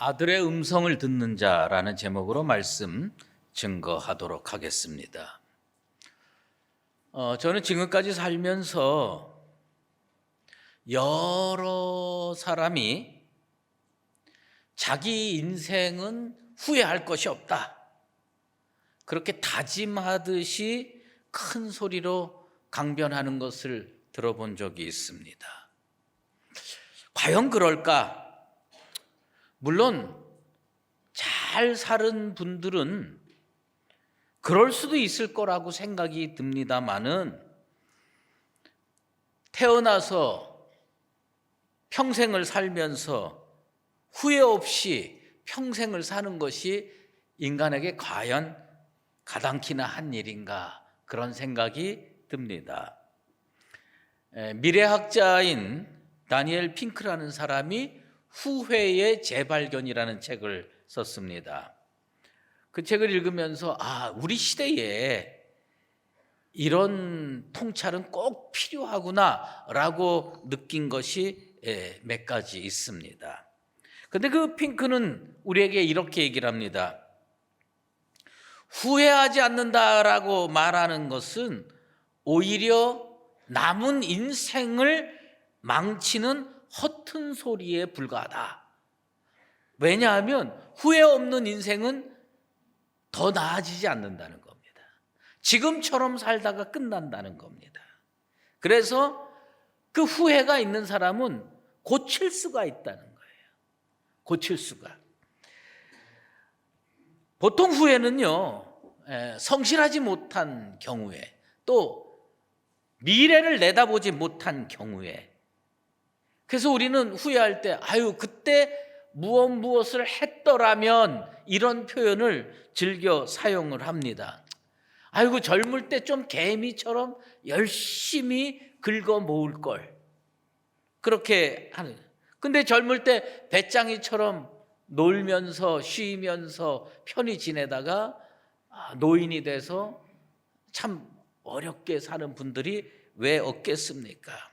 아들의 음성을 듣는 자라는 제목으로 말씀 증거하도록 하겠습니다. 저는 지금까지 살면서 여러 사람이 자기 인생은 후회할 것이 없다, 그렇게 다짐하듯이 큰 소리로 강변하는 것을 들어본 적이 있습니다. 과연 그럴까? 물론 잘 사는 분들은 그럴 수도 있을 거라고 생각이 듭니다마는, 태어나서 평생을 살면서 후회 없이 평생을 사는 것이 인간에게 과연 가당키나 한 일인가, 그런 생각이 듭니다. 미래학자인 다니엘 핑크라는 사람이 후회의 재발견이라는 책을 썼습니다. 그 책을 읽으면서 우리 시대에 이런 통찰은 꼭 필요하구나라고 느낀 것이 몇 가지 있습니다. 그런데 그 핑크는 우리에게 이렇게 얘기를 합니다. 후회하지 않는다라고 말하는 것은 오히려 남은 인생을 망치는 허튼 소리에 불과하다. 왜냐하면 후회 없는 인생은 더 나아지지 않는다는 겁니다. 지금처럼 살다가 끝난다는 겁니다. 그래서 그 후회가 있는 사람은 고칠 수가 있다는 거예요. 고칠 수가. 보통 후회는요, 성실하지 못한 경우에, 또 미래를 내다보지 못한 경우에, 그래서 우리는 후회할 때 그때 무엇을 했더라면, 이런 표현을 즐겨 사용을 합니다. 젊을 때 좀 개미처럼 열심히 긁어 모을 걸, 그렇게 하는. 근데 젊을 때 배짱이처럼 놀면서 쉬면서 편히 지내다가 노인이 돼서 참 어렵게 사는 분들이 왜 없겠습니까?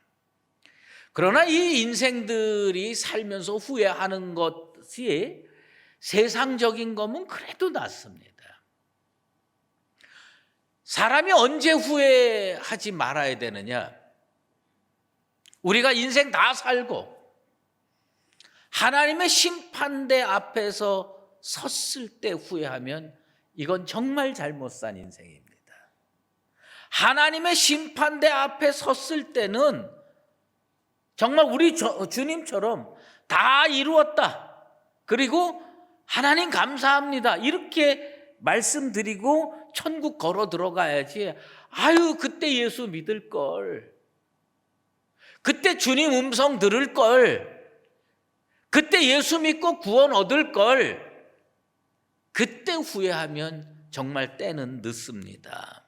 그러나 이 인생들이 살면서 후회하는 것이 세상적인 거면 그래도 낫습니다. 사람이 언제 후회하지 말아야 되느냐? 우리가 인생 다 살고 하나님의 심판대 앞에서 섰을 때 후회하면 이건 정말 잘못 산 인생입니다. 하나님의 심판대 앞에 섰을 때는 정말 우리 주님처럼 다 이루었다, 그리고 하나님 감사합니다, 이렇게 말씀드리고 천국 걸어 들어가야지. 그때 예수 믿을 걸, 그때 주님 음성 들을 걸, 그때 예수 믿고 구원 얻을 걸, 그때 후회하면 정말 때는 늦습니다.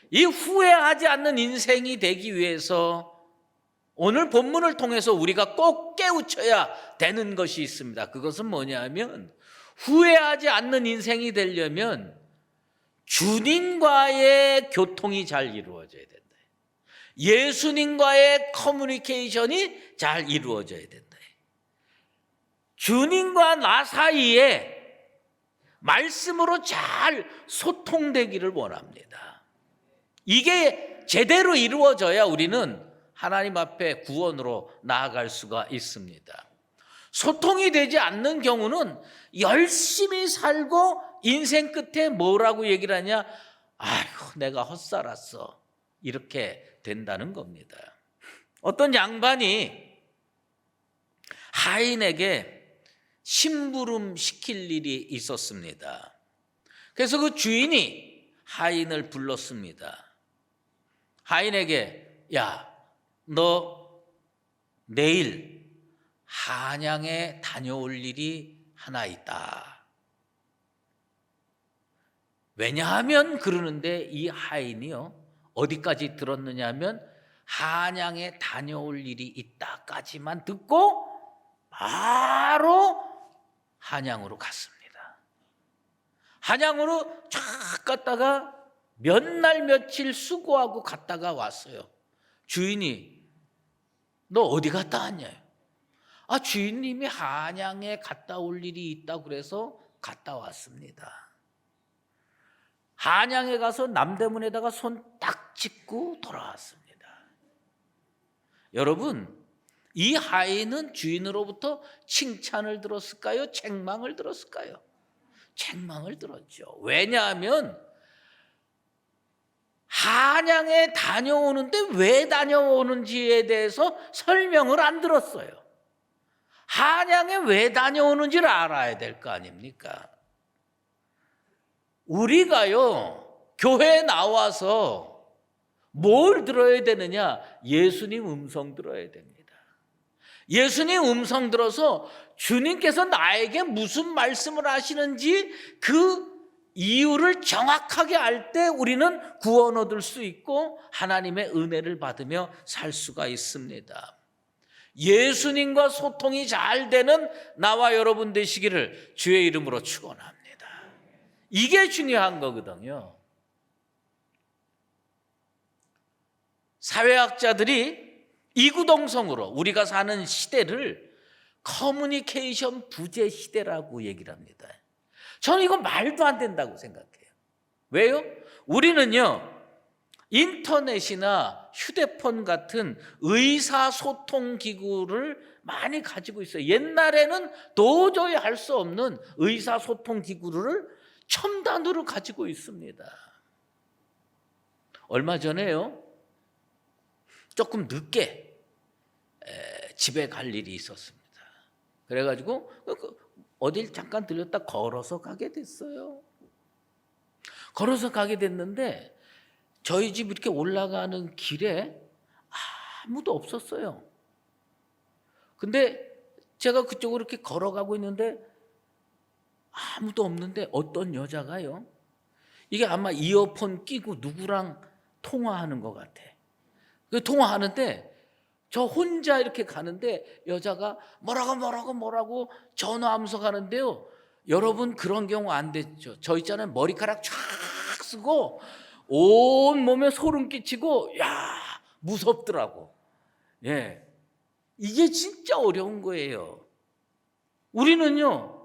이 후회하지 않는 인생이 되기 위해서 오늘 본문을 통해서 우리가 꼭 깨우쳐야 되는 것이 있습니다. 그것은 뭐냐면, 후회하지 않는 인생이 되려면 주님과의 교통이 잘 이루어져야 된다. 예수님과의 커뮤니케이션이 잘 이루어져야 된다. 주님과 나 사이에 말씀으로 잘 소통되기를 원합니다. 이게 제대로 이루어져야 우리는 하나님 앞에 구원으로 나아갈 수가 있습니다. 소통이 되지 않는 경우는 열심히 살고 인생 끝에 뭐라고 얘기를 하냐? 내가 헛살았어, 이렇게 된다는 겁니다. 어떤 양반이 하인에게 심부름 시킬 일이 있었습니다. 그래서 그 주인이 하인을 불렀습니다. 하인에게, 너 내일 한양에 다녀올 일이 하나 있다. 왜냐하면 그러는데, 이 하인이요, 어디까지 들었느냐 하면 한양에 다녀올 일이 있다까지만 듣고 바로 한양으로 갔습니다. 한양으로 쫙 갔다가 몇 날 며칠 수고하고 갔다가 왔어요. 주인이 너 어디 갔다 왔냐? 주인님이 한양에 갔다 올 일이 있다고 그래서 갔다 왔습니다. 한양에 가서 남대문에다가 손 딱 짚고 돌아왔습니다. 여러분, 이 하인은 주인으로부터 칭찬을 들었을까요? 책망을 들었을까요? 책망을 들었죠. 왜냐하면 한양에 다녀오는데 왜 다녀오는지에 대해서 설명을 안 들었어요. 한양에 왜 다녀오는지를 알아야 될 거 아닙니까? 우리가요, 교회에 나와서 뭘 들어야 되느냐? 예수님 음성 들어야 됩니다. 예수님 음성 들어서 주님께서 나에게 무슨 말씀을 하시는지 그 이유를 정확하게 알 때 우리는 구원 얻을 수 있고 하나님의 은혜를 받으며 살 수가 있습니다. 예수님과 소통이 잘 되는 나와 여러분 되시기를 주의 이름으로 축원합니다. 이게 중요한 거거든요. 사회학자들이 이구동성으로 우리가 사는 시대를 커뮤니케이션 부재 시대라고 얘기를 합니다. 저는 이거 말도 안 된다고 생각해요. 왜요? 우리는요, 인터넷이나 휴대폰 같은 의사소통 기구를 많이 가지고 있어요. 옛날에는 도저히 할 수 없는 의사소통 기구를 첨단으로 가지고 있습니다. 얼마 전에요, 조금 늦게 집에 갈 일이 있었습니다. 그래가지고 어딜 잠깐 들렸다 걸어서 가게 됐어요. 걸어서 가게 됐는데 저희 집 이렇게 올라가는 길에 아무도 없었어요. 근데 제가 그쪽으로 이렇게 걸어가고 있는데 아무도 없는데 어떤 여자가요, 이게 아마 이어폰 끼고 누구랑 통화하는 것 같아. 통화하는데 저 혼자 이렇게 가는데 여자가 뭐라고 전화하면서 가는데요, 여러분 그런 경우 안 됐죠. 저 있잖아요, 머리카락 쫙 쓰고 온 몸에 소름 끼치고, 야, 무섭더라고. 예, 이게 진짜 어려운 거예요. 우리는요,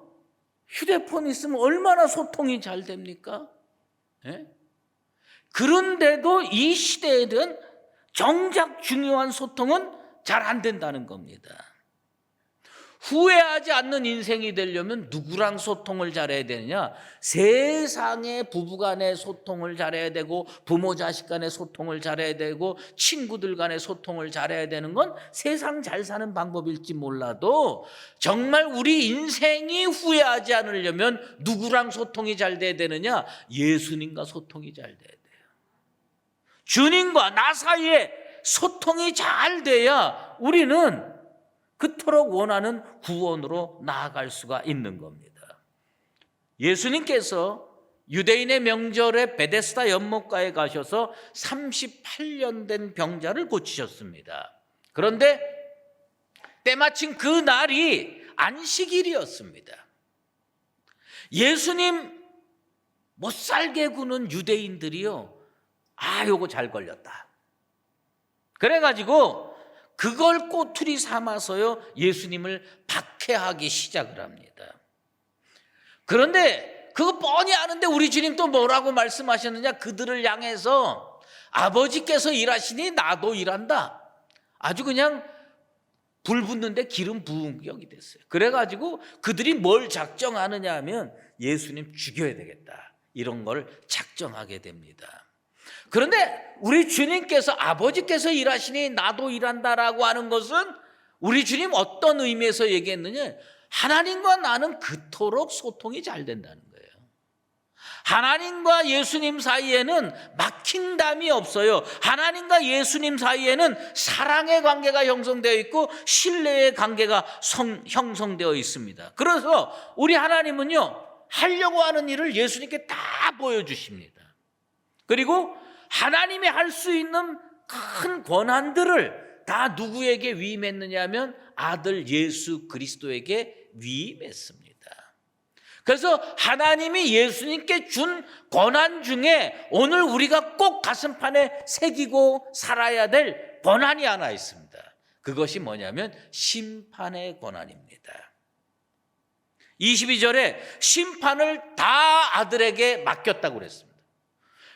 휴대폰 있으면 얼마나 소통이 잘 됩니까? 예? 그런데도 이 시대에는 정작 중요한 소통은 잘 안 된다는 겁니다. 후회하지 않는 인생이 되려면 누구랑 소통을 잘해야 되느냐? 세상의 부부간의 소통을 잘해야 되고, 부모 자식 간의 소통을 잘해야 되고, 친구들 간의 소통을 잘해야 되는 건 세상 잘 사는 방법일지 몰라도 정말 우리 인생이 후회하지 않으려면 누구랑 소통이 잘 돼야 되느냐? 예수님과 소통이 잘 돼야 돼요. 주님과 나 사이에 소통이 잘 돼야 우리는 그토록 원하는 구원으로 나아갈 수가 있는 겁니다. 예수님께서 유대인의 명절에 베데스다 연못가에 가셔서 38년 된 병자를 고치셨습니다. 그런데 때마침 그 날이 안식일이었습니다. 예수님 못 살게 구는 유대인들이요, 요거 잘 걸렸다. 그래가지고 그걸 꼬투리 삼아서요, 예수님을 박해하기 시작을 합니다. 그런데 그거 뻔히 아는데 우리 주님 또 뭐라고 말씀하셨느냐? 그들을 향해서 아버지께서 일하시니 나도 일한다. 아주 그냥 불 붙는데 기름 부은 격이 됐어요. 그래가지고 그들이 뭘 작정하느냐 하면 예수님 죽여야 되겠다, 이런 걸 작정하게 됩니다. 그런데 우리 주님께서 아버지께서 일하시니 나도 일한다라고 하는 것은 우리 주님 어떤 의미에서 얘기했느냐? 하나님과 나는 그토록 소통이 잘 된다는 거예요. 하나님과 예수님 사이에는 막힌 담이 없어요. 하나님과 예수님 사이에는 사랑의 관계가 형성되어 있고 신뢰의 관계가 형성되어 있습니다. 그래서 우리 하나님은요, 하려고 하는 일을 예수님께 다 보여주십니다. 그리고 하나님이 할 수 있는 큰 권한들을 다 누구에게 위임했느냐 하면 아들 예수 그리스도에게 위임했습니다. 그래서 하나님이 예수님께 준 권한 중에 오늘 우리가 꼭 가슴판에 새기고 살아야 될 권한이 하나 있습니다. 그것이 뭐냐면 심판의 권한입니다. 22절에 심판을 다 아들에게 맡겼다고 그랬습니다.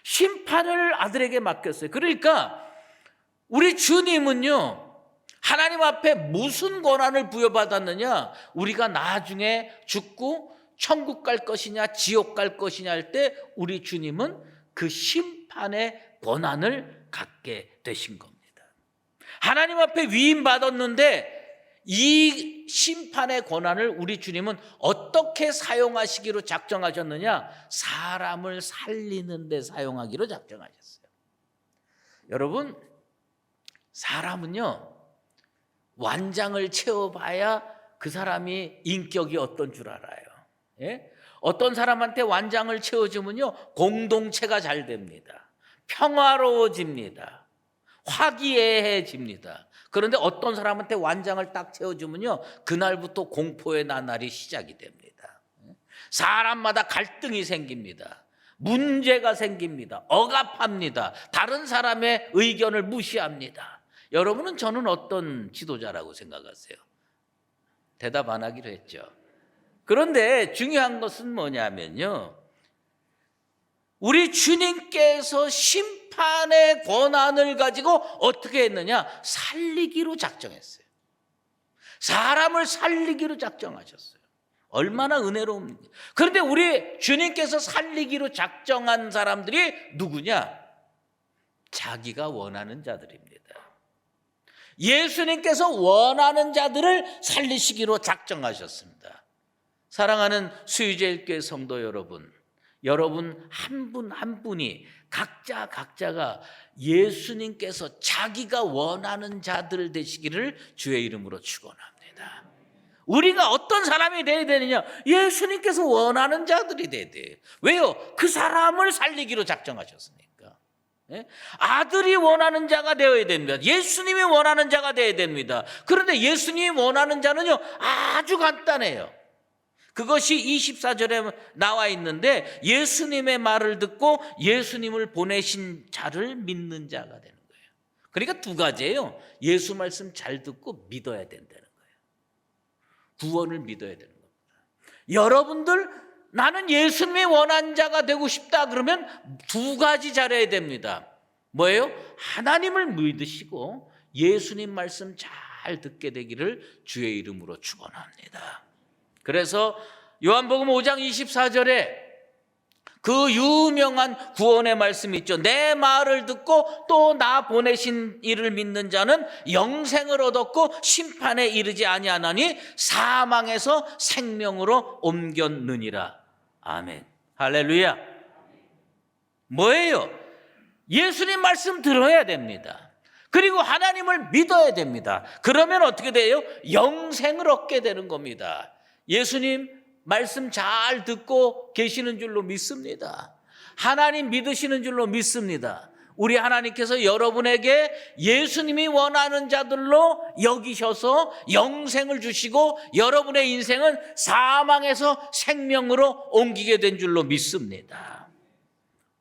심판을 아들에게 맡겼어요. 그러니까 우리 주님은요, 하나님 앞에 무슨 권한을 부여받았느냐? 우리가 나중에 죽고 천국 갈 것이냐 지옥 갈 것이냐 할 때 우리 주님은 그 심판의 권한을 갖게 되신 겁니다. 하나님 앞에 위임받았는데 이 심판의 권한을 우리 주님은 어떻게 사용하시기로 작정하셨느냐? 사람을 살리는 데 사용하기로 작정하셨어요. 여러분, 사람은요, 완장을 채워봐야 그 사람이 인격이 어떤 줄 알아요. 예? 어떤 사람한테 완장을 채워주면요, 공동체가 잘 됩니다. 평화로워집니다. 화기애애해집니다. 그런데 어떤 사람한테 완장을 딱 채워주면요, 그날부터 공포의 나날이 시작이 됩니다. 사람마다 갈등이 생깁니다. 문제가 생깁니다. 억압합니다. 다른 사람의 의견을 무시합니다. 여러분은 저는 어떤 지도자라고 생각하세요? 대답 안 하기로 했죠. 그런데 중요한 것은 뭐냐면요, 우리 주님께서 심판의 권한을 가지고 어떻게 했느냐? 살리기로 작정했어요. 사람을 살리기로 작정하셨어요. 얼마나 은혜로웁니까? 그런데 우리 주님께서 살리기로 작정한 사람들이 누구냐? 자기가 원하는 자들입니다. 예수님께서 원하는 자들을 살리시기로 작정하셨습니다. 사랑하는 수유제일교회 성도 여러분, 여러분 한 분 한 분이 각자가 예수님께서 자기가 원하는 자들 되시기를 주의 이름으로 축원합니다. 우리가 어떤 사람이 돼야 되느냐? 예수님께서 원하는 자들이 돼야 돼요. 왜요? 그 사람을 살리기로 작정하셨으니까. 아들이 원하는 자가 되어야 됩니다. 예수님이 원하는 자가 되어야 됩니다. 그런데 예수님이 원하는 자는요, 아주 간단해요. 그것이 24절에 나와 있는데, 예수님의 말을 듣고 예수님을 보내신 자를 믿는 자가 되는 거예요. 그러니까 두 가지예요. 예수 말씀 잘 듣고 믿어야 된다는 거예요. 구원을 믿어야 되는 겁니다. 여러분들, 나는 예수님이 원하는 자가 되고 싶다 그러면 두 가지 잘해야 됩니다. 뭐예요? 하나님을 믿으시고 예수님 말씀 잘 듣게 되기를 주의 이름으로 축원합니다. 그래서 요한복음 5장 24절에 그 유명한 구원의 말씀이 있죠. 내 말을 듣고 또 나 보내신 이를 믿는 자는 영생을 얻었고 심판에 이르지 아니하나니 사망에서 생명으로 옮겼느니라. 아멘. 할렐루야. 뭐예요? 예수님 말씀 들어야 됩니다. 그리고 하나님을 믿어야 됩니다. 그러면 어떻게 돼요? 영생을 얻게 되는 겁니다. 예수님 말씀 잘 듣고 계시는 줄로 믿습니다. 하나님 믿으시는 줄로 믿습니다. 우리 하나님께서 여러분에게 예수님이 원하는 자들로 여기셔서 영생을 주시고 여러분의 인생은 사망에서 생명으로 옮기게 된 줄로 믿습니다.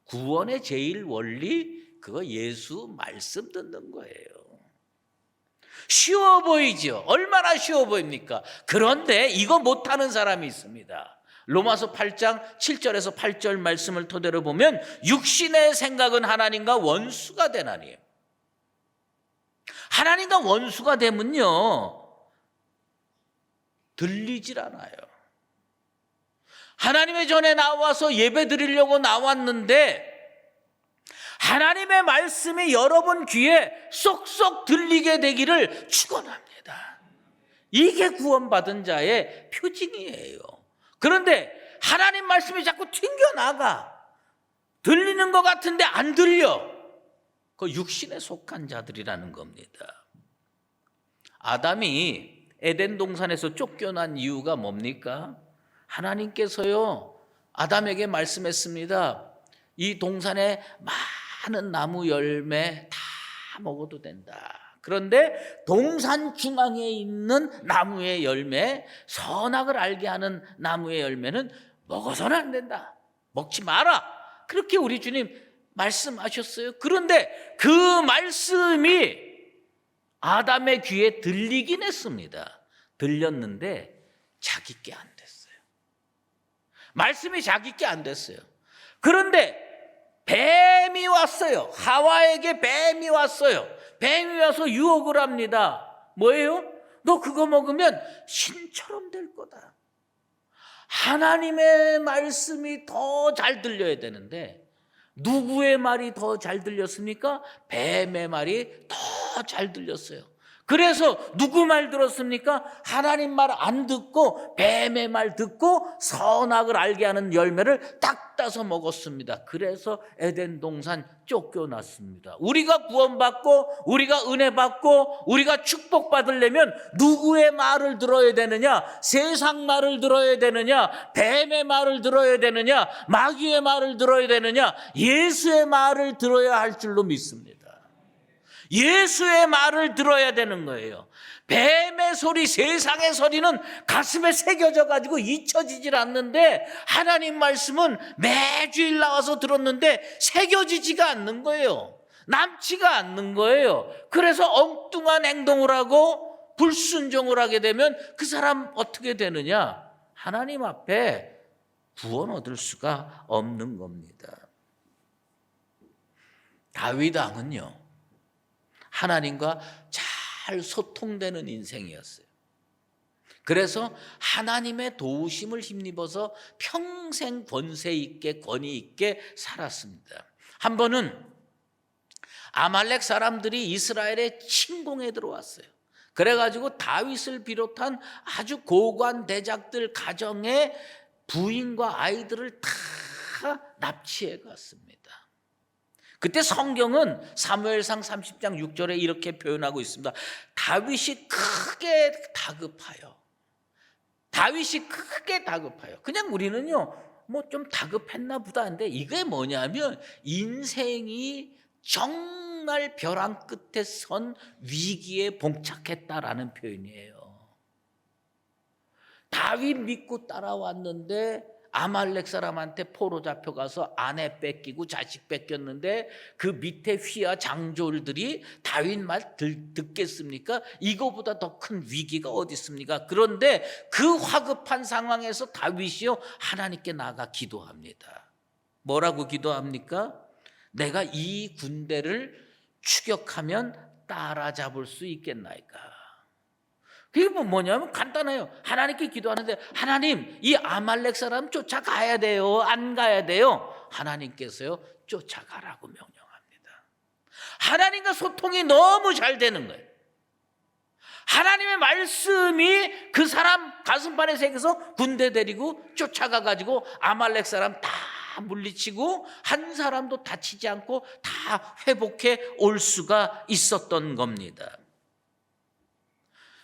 구원의 제일 원리, 그거 예수 말씀 듣는 거예요. 쉬워 보이죠? 얼마나 쉬워 보입니까? 그런데 이거 못하는 사람이 있습니다. 로마서 8장 7절에서 8절 말씀을 토대로 보면 육신의 생각은 하나님과 원수가 되나니, 하나님과 원수가 되면요 들리질 않아요. 하나님의 전에 나와서 예배 드리려고 나왔는데 하나님의 말씀이 여러분 귀에 쏙쏙 들리게 되기를 축원합니다. 이게 구원받은 자의 표징이에요. 그런데 하나님 말씀이 자꾸 튕겨나가, 들리는 것 같은데 안 들려. 그 육신에 속한 자들이라는 겁니다. 아담이 에덴 동산에서 쫓겨난 이유가 뭡니까? 하나님께서요 아담에게 말씀했습니다. 이 동산에 많은 나무 열매 다 먹어도 된다. 그런데 동산 중앙에 있는 나무의 열매, 선악을 알게 하는 나무의 열매는 먹어서는 안 된다. 먹지 마라. 그렇게 우리 주님 말씀하셨어요. 그런데 그 말씀이 아담의 귀에 들리긴 했습니다. 들렸는데 자기께 안 됐어요. 말씀이 자기께 안 됐어요. 그런데 뱀이 왔어요. 하와에게 뱀이 왔어요. 뱀이 와서 유혹을 합니다. 뭐예요? 너 그거 먹으면 신처럼 될 거다. 하나님의 말씀이 더 잘 들려야 되는데 누구의 말이 더 잘 들렸습니까? 뱀의 말이 더 잘 들렸어요. 그래서 누구 말 들었습니까? 하나님 말 안 듣고 뱀의 말 듣고 선악을 알게 하는 열매를 딱 따서 먹었습니다. 그래서 에덴 동산 쫓겨났습니다. 우리가 구원받고 우리가 은혜 받고 우리가 축복받으려면 누구의 말을 들어야 되느냐? 세상 말을 들어야 되느냐? 뱀의 말을 들어야 되느냐? 마귀의 말을 들어야 되느냐? 예수의 말을 들어야 할 줄로 믿습니다. 예수의 말을 들어야 되는 거예요. 뱀의 소리, 세상의 소리는 가슴에 새겨져 가지고 잊혀지질 않는데 하나님 말씀은 매주일 나와서 들었는데 새겨지지가 않는 거예요. 남지가 않는 거예요. 그래서 엉뚱한 행동을 하고 불순종을 하게 되면 그 사람 어떻게 되느냐? 하나님 앞에 구원 얻을 수가 없는 겁니다. 다윗 왕은요, 하나님과 잘 소통되는 인생이었어요. 그래서 하나님의 도우심을 힘입어서 평생 권세 있게 권위 있게 살았습니다. 한 번은 아말렉 사람들이 이스라엘에 침공해 들어왔어요. 그래가지고 다윗을 비롯한 아주 고관 대작들 가정의 부인과 아이들을 다 납치해 갔습니다. 그때 성경은 사무엘상 30장 6절에 이렇게 표현하고 있습니다. 다윗이 크게 다급하여. 다윗이 크게 다급하여. 그냥 우리는요, 뭐 좀 다급했나 보다 하는데 이게 뭐냐면 인생이 정말 벼랑 끝에 선 위기에 봉착했다라는 표현이에요. 다윗 믿고 따라왔는데 아말렉 사람한테 포로 잡혀가서 아내 뺏기고 자식 뺏겼는데 그 밑에 휘하 장졸들이 다윗 말 듣겠습니까? 이거보다 더 큰 위기가 어디 있습니까? 그런데 그 화급한 상황에서 다윗이요, 하나님께 나가 기도합니다. 뭐라고 기도합니까? 내가 이 군대를 추격하면 따라잡을 수 있겠나이까? 그게 뭐냐면 간단해요. 하나님께 기도하는데 하나님, 이 아말렉 사람 쫓아가야 돼요? 안 가야 돼요? 하나님께서요, 쫓아가라고 명령합니다. 하나님과 소통이 너무 잘 되는 거예요. 하나님의 말씀이 그 사람 가슴판에 새겨서 군대 데리고 쫓아가가지고 아말렉 사람 다 물리치고 한 사람도 다치지 않고 다 회복해 올 수가 있었던 겁니다.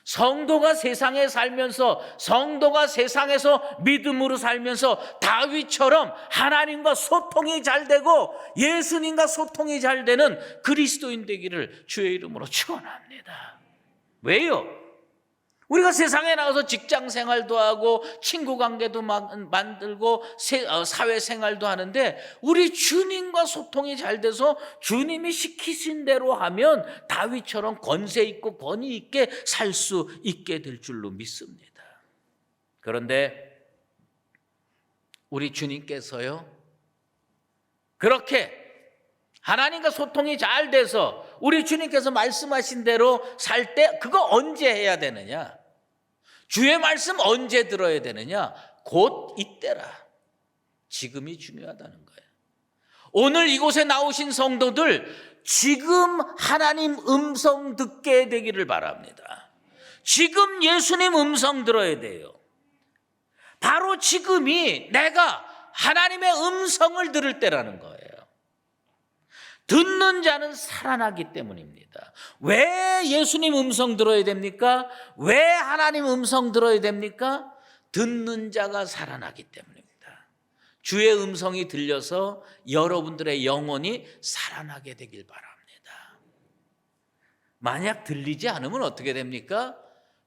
성도가 세상에 살면서, 성도가 세상에서 믿음으로 살면서 다윗처럼 하나님과 소통이 잘 되고 예수님과 소통이 잘 되는 그리스도인 되기를 주의 이름으로 축원합니다. 왜요? 우리가 세상에 나가서 직장 생활도 하고 친구 관계도 만들고 사회 생활도 하는데 우리 주님과 소통이 잘 돼서 주님이 시키신 대로 하면 다윗처럼 권세 있고 권위 있게 살 수 있게 될 줄로 믿습니다. 그런데 우리 주님께서요, 그렇게 하나님과 소통이 잘 돼서 우리 주님께서 말씀하신 대로 살 때 그거 언제 해야 되느냐? 주의 말씀 언제 들어야 되느냐? 곧 이때라. 지금이 중요하다는 거예요. 오늘 이곳에 나오신 성도들, 지금 하나님 음성 듣게 되기를 바랍니다. 지금 예수님 음성 들어야 돼요. 바로 지금이 내가 하나님의 음성을 들을 때라는 거예요. 듣는 자는 살아나기 때문입니다. 왜 예수님 음성 들어야 됩니까? 왜 하나님 음성 들어야 됩니까? 듣는 자가 살아나기 때문입니다. 주의 음성이 들려서 여러분들의 영혼이 살아나게 되길 바랍니다. 만약 들리지 않으면 어떻게 됩니까?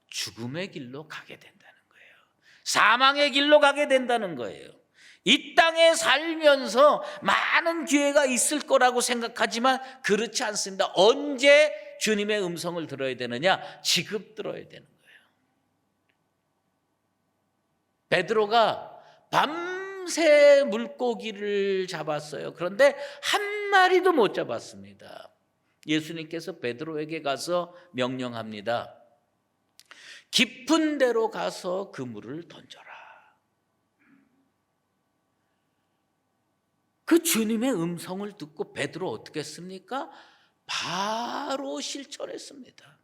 죽음의 길로 가게 된다는 거예요. 사망의 길로 가게 된다는 거예요. 이 땅에 살면서 많은 기회가 있을 거라고 생각하지만 그렇지 않습니다. 언제 주님의 음성을 들어야 되느냐? 지금 들어야 되는 거예요. 베드로가 밤새 물고기를 잡았어요. 그런데 한 마리도 못 잡았습니다. 예수님께서 베드로에게 가서 명령합니다. 깊은 데로 가서 그물을 던져라. 그 주님의 음성을 듣고 베드로 어떻게 했습니까? 바로 실천했습니다.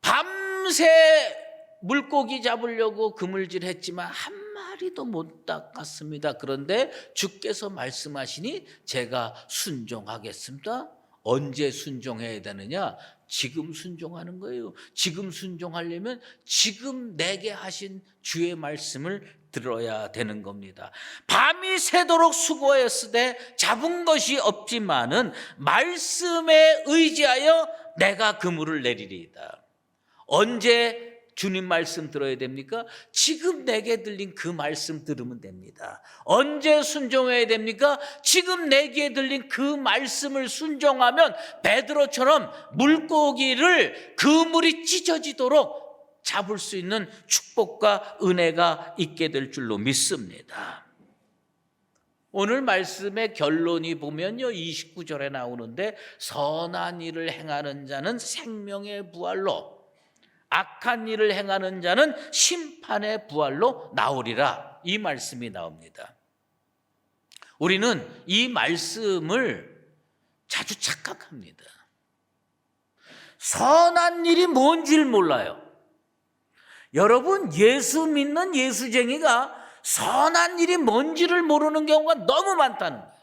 밤새 물고기 잡으려고 그물질했지만 한 마리도 못 닦았습니다. 그런데 주께서 말씀하시니 제가 순종하겠습니다. 언제 순종해야 되느냐? 지금 순종하는 거예요. 지금 순종하려면 지금 내게 하신 주의 말씀을 들어야 되는 겁니다. 밤이 새도록 수고했으되 잡은 것이 없지만은 말씀에 의지하여 내가 그물을 내리리이다. 언제 주님 말씀 들어야 됩니까? 지금 내게 들린 그 말씀 들으면 됩니다. 언제 순종해야 됩니까? 지금 내게 들린 그 말씀을 순종하면 베드로처럼 물고기를 그물이 찢어지도록 잡을 수 있는 축복과 은혜가 있게 될 줄로 믿습니다. 오늘 말씀의 결론이 보면요, 29절에 나오는데 선한 일을 행하는 자는 생명의 부활로, 악한 일을 행하는 자는 심판의 부활로 나오리라, 이 말씀이 나옵니다. 우리는 이 말씀을 자주 착각합니다. 선한 일이 뭔지를 몰라요. 여러분, 예수 믿는 예수쟁이가 선한 일이 뭔지를 모르는 경우가 너무 많다는 거예요.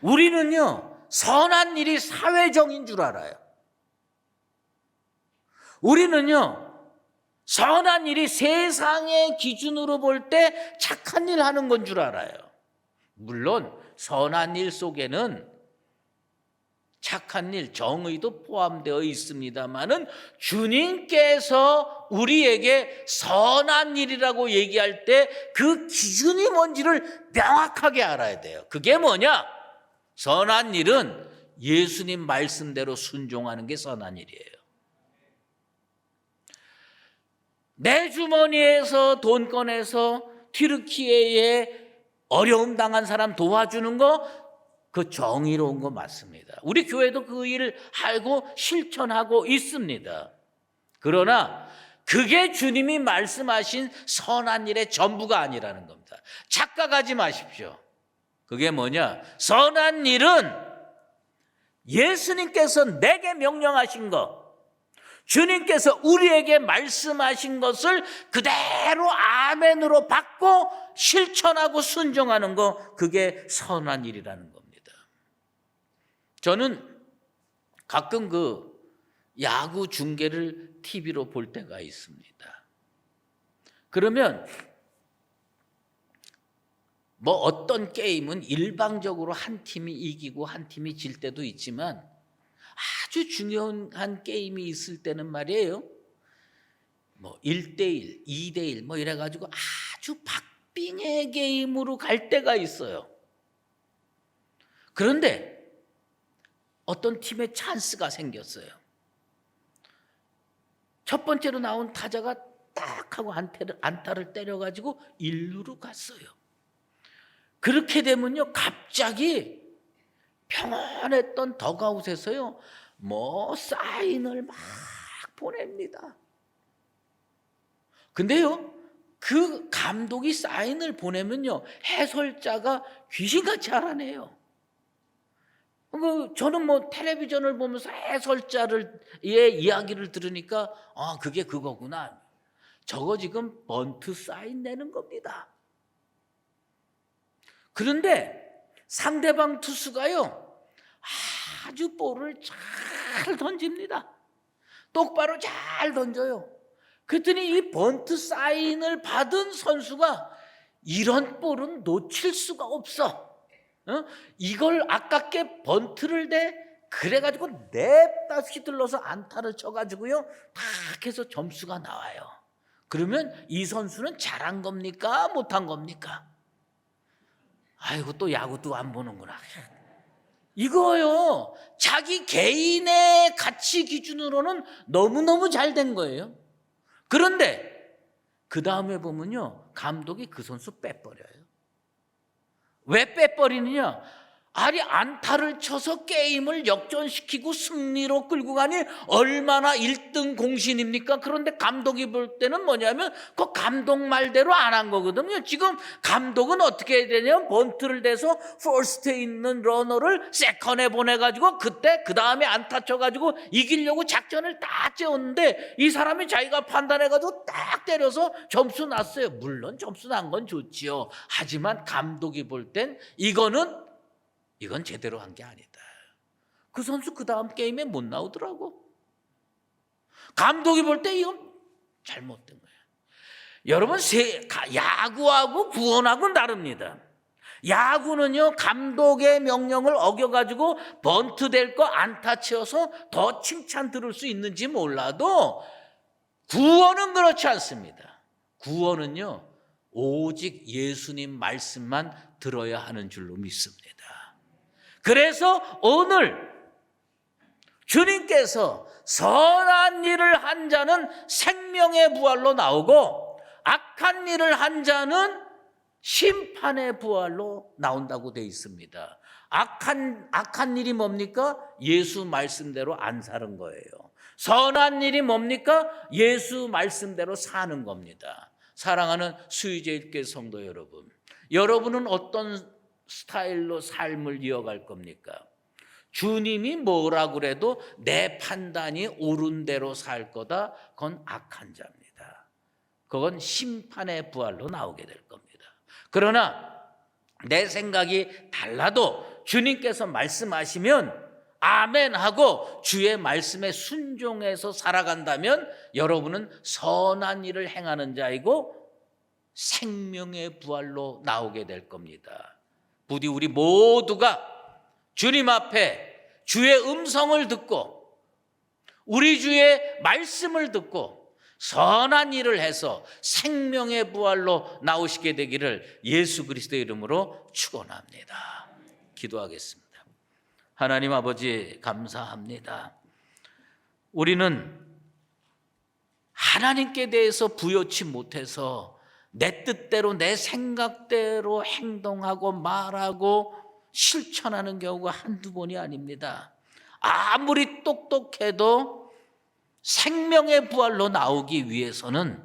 우리는요, 선한 일이 사회정인 줄 알아요. 우리는요, 선한 일이 세상의 기준으로 볼 때 착한 일 하는 건 줄 알아요. 물론 선한 일 속에는 착한 일, 정의도 포함되어 있습니다만은 주님께서 우리에게 선한 일이라고 얘기할 때 그 기준이 뭔지를 명확하게 알아야 돼요. 그게 뭐냐? 선한 일은 예수님 말씀대로 순종하는 게 선한 일이에요. 내 주머니에서 돈 꺼내서 튀르키예에 어려움 당한 사람 도와주는 거, 그 정의로운 거 맞습니다. 우리 교회도 그 일을 알고 실천하고 있습니다. 그러나 그게 주님이 말씀하신 선한 일의 전부가 아니라는 겁니다. 착각하지 마십시오. 그게 뭐냐? 선한 일은 예수님께서 내게 명령하신 것, 주님께서 우리에게 말씀하신 것을 그대로 아멘으로 받고 실천하고 순종하는 거, 그게 선한 일이라는 겁니다. 저는 가끔 그 야구 중계를 TV로 볼 때가 있습니다. 그러면 뭐 어떤 게임은 일방적으로 한 팀이 이기고 한 팀이 질 때도 있지만 아주 중요한 게임이 있을 때는 말이에요, 뭐 1대1, 2대1 뭐 이래가지고 아주 박빙의 게임으로 갈 때가 있어요. 그런데 어떤 팀에 찬스가 생겼어요. 첫 번째로 나온 타자가 딱 하고 안타를 때려가지고 1루로 갔어요. 그렇게 되면요, 갑자기 평온했던 덕아웃에서요, 뭐 사인을 막 보냅니다. 근데요, 그 감독이 사인을 보내면요, 해설자가 귀신같이 알아내요. 저는 뭐 텔레비전을 보면서 해설자의 이야기를 들으니까 그게 그거구나. 저거 지금 번트 사인 내는 겁니다. 그런데 상대방 투수가요, 아주 볼을 잘 던집니다. 똑바로 잘 던져요. 그랬더니 이 번트 사인을 받은 선수가 이런 볼은 놓칠 수가 없어. 이걸 아깝게 번트를 내, 그래가지고 냅다 휘둘러서 안타를 쳐가지고요, 탁 해서 점수가 나와요. 그러면 이 선수는 잘한 겁니까? 못한 겁니까? 아이고, 또 야구도 안 보는구나. 이거요. 자기 개인의 가치 기준으로는 너무너무 잘 된 거예요. 그런데 그 다음에 보면요, 감독이 그 선수 빼버려요. 왜 빼버리느냐? 아니, 안타를 쳐서 게임을 역전시키고 승리로 끌고 가니 얼마나 1등 공신입니까? 그런데 감독이 볼 때는 뭐냐면 그 감독 말대로 안 한 거거든요. 지금 감독은 어떻게 해야 되냐면 번트를 대서 퍼스트에 있는 러너를 세컨에 보내가지고 그때 그 다음에 안타 쳐가지고 이기려고 작전을 딱 짜었는데 이 사람이 자기가 판단해가지고 딱 때려서 점수 났어요. 물론 점수 난 건 좋지요. 하지만 감독이 볼 땐 이건 제대로 한 게 아니다. 그 선수 그 다음 게임에 못 나오더라고. 감독이 볼 때 이건 잘못된 거예요. 여러분, 야구하고 구원하고는 다릅니다. 야구는요, 감독의 명령을 어겨가지고 번트 될 거 안타 치어서 더 칭찬 들을 수 있는지 몰라도 구원은 그렇지 않습니다. 구원은요, 오직 예수님 말씀만 들어야 하는 줄로 믿습니다. 그래서 오늘 주님께서 선한 일을 한 자는 생명의 부활로 나오고 악한 일을 한 자는 심판의 부활로 나온다고 되어 있습니다. 악한 일이 뭡니까? 예수 말씀대로 안 사는 거예요. 선한 일이 뭡니까? 예수 말씀대로 사는 겁니다. 사랑하는 수의제일교회 성도 여러분, 여러분은 어떤 스타일로 삶을 이어갈 겁니까? 주님이 뭐라 그래도 내 판단이 옳은 대로 살 거다. 그건 악한 자입니다. 그건 심판의 부활로 나오게 될 겁니다. 그러나 내 생각이 달라도 주님께서 말씀하시면 아멘 하고 주의 말씀에 순종해서 살아간다면 여러분은 선한 일을 행하는 자이고 생명의 부활로 나오게 될 겁니다. 부디 우리 모두가 주님 앞에 주의 음성을 듣고 우리 주의 말씀을 듣고 선한 일을 해서 생명의 부활로 나오시게 되기를 예수 그리스도의 이름으로 축원합니다. 기도하겠습니다. 하나님 아버지, 감사합니다. 우리는 하나님께 대해서 부여치 못해서 내 뜻대로 내 생각대로 행동하고 말하고 실천하는 경우가 한두 번이 아닙니다. 아무리 똑똑해도 생명의 부활로 나오기 위해서는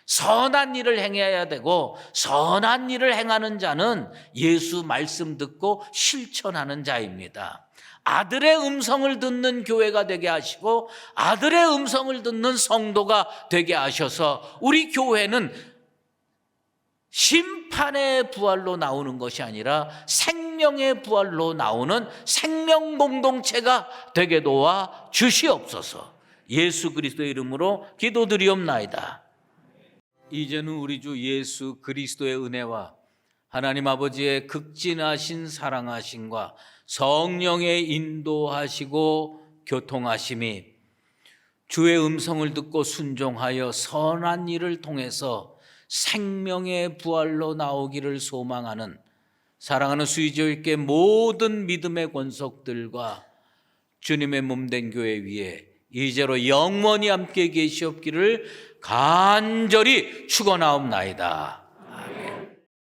선한 일을 행해야 되고 선한 일을 행하는 자는 예수 말씀 듣고 실천하는 자입니다. 아들의 음성을 듣는 교회가 되게 하시고 아들의 음성을 듣는 성도가 되게 하셔서 우리 교회는 심판의 부활로 나오는 것이 아니라 생명의 부활로 나오는 생명 공동체가 되게 도와 주시옵소서. 예수 그리스도의 이름으로 기도드리옵나이다. 이제는 우리 주 예수 그리스도의 은혜와 하나님 아버지의 극진하신 사랑하심과 성령의 인도하시고 교통하심이 주의 음성을 듣고 순종하여 선한 일을 통해서 생명의 부활로 나오기를 소망하는 사랑하는 수의교회 모든 믿음의 권속들과 주님의 몸된 교회 위에 이제로 영원히 함께 계시옵기를 간절히 축원하옵나이다.